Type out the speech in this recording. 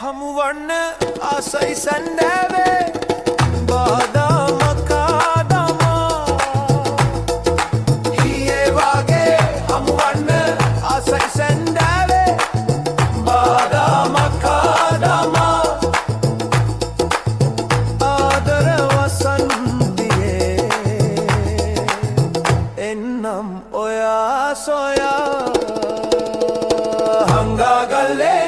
හමුවන්න ආසයි සැන්ඩෑවේ බාදාම කාදමා ඊයේ වගේ හමුවන්න ආසයි සැන්ඩෑවේ බාදාම කාදමා ආදර වසන්තියේ එන්නම් ඔයා සොයා හංගාගල්ලේ